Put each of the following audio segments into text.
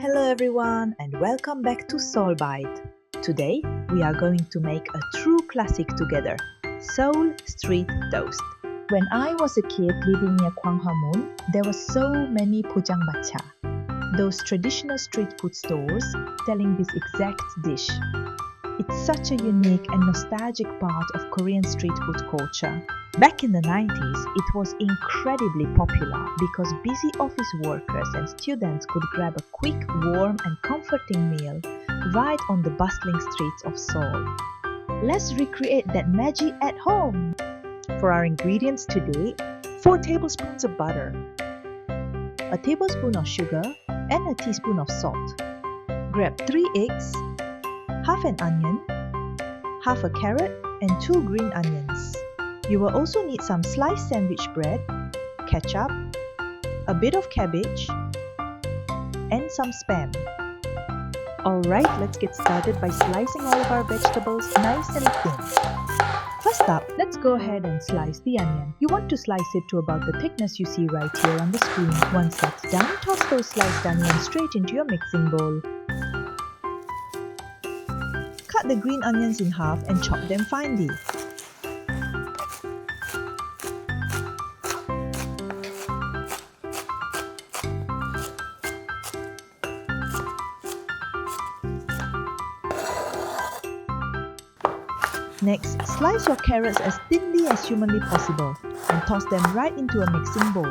Hello everyone and welcome back to Seoul Bite. Today we are going to make a true classic together, Seoul Street Toast. When I was a kid living near Gwanghwamun, there were so many pojangmacha, those traditional street food stores selling this exact dish. It's such a unique and nostalgic part of Korean street food culture. Back in the 90s, it was incredibly popular because busy office workers and students could grab a quick, warm and comforting meal right on the bustling streets of Seoul. Let's recreate that magic at home! For our ingredients today, 4 tablespoons of butter, a tablespoon of sugar and a teaspoon of salt. Grab 3 eggs, half an onion, half a carrot and 2 green onions. You will also need some sliced sandwich bread, ketchup, a bit of cabbage, and some spam. Alright, let's get started by slicing all of our vegetables nice and thin. First up, let's go ahead and slice the onion. You want to slice it to about the thickness you see right here on the screen. Once that's done, toss those sliced onions straight into your mixing bowl. Cut the green onions in half and chop them finely. Next, slice your carrots as thinly as humanly possible and toss them right into a mixing bowl.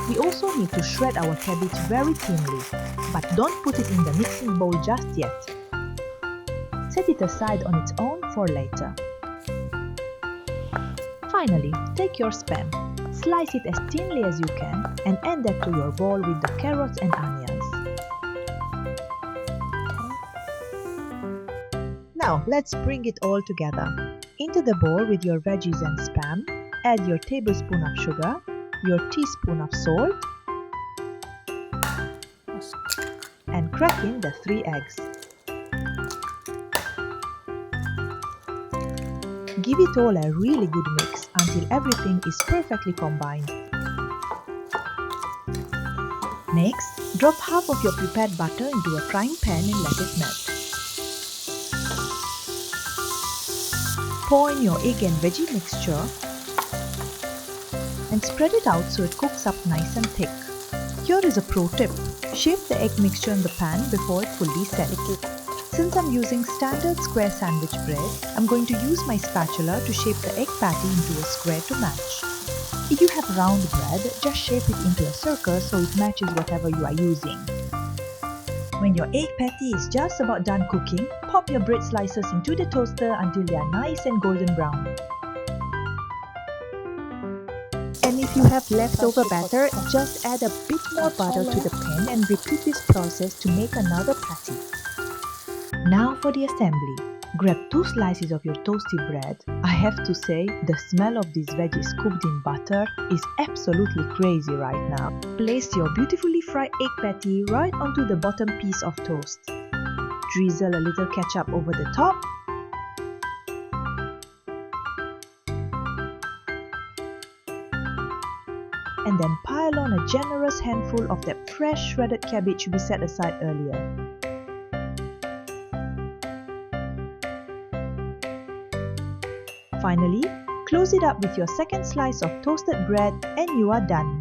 We also need to shred our cabbage very thinly, but don't put it in the mixing bowl just yet. Set it aside on its own for later. Finally, take your spam. Slice it as thinly as you can and add that to your bowl with the carrots and onions. Now let's bring it all together. Into the bowl with your veggies and spam, add your tablespoon of sugar, your teaspoon of salt, and crack in the 3 eggs. Give it all a really good mix until everything is perfectly combined. Next, drop half of your prepared butter into a frying pan and let it melt. Pour in your egg and veggie mixture and spread it out so it cooks up nice and thick. Here is a pro tip. Shape the egg mixture in the pan before it fully sets. Since I'm using standard square sandwich bread, I'm going to use my spatula to shape the egg patty into a square to match. If you have round bread, just shape it into a circle so it matches whatever you are using. When your egg patty is just about done cooking, pop your bread slices into the toaster until they are nice and golden brown. And if you have leftover batter, just add a bit more butter to the pan and repeat this process to make another patty. Now for the assembly. Grab 2 slices of your toasty bread. I have to say, the smell of these veggies cooked in butter is absolutely crazy right now. Place your beautifully fried egg patty right onto the bottom piece of toast. Drizzle a little ketchup over the top. And then pile on a generous handful of that fresh shredded cabbage we set aside earlier. Finally, close it up with your second slice of toasted bread and you are done.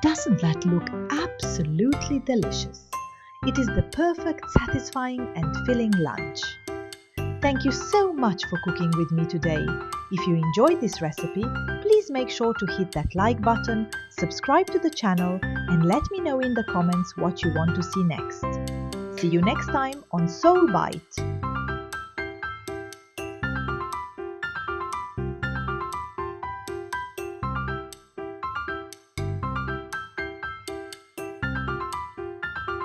Doesn't that look absolutely delicious? It is the perfect, satisfying and filling lunch. Thank you so much for cooking with me today. If you enjoyed this recipe, please make sure to hit that like button, subscribe to the channel, and let me know in the comments what you want to see next. See you next time on Seoul Bite.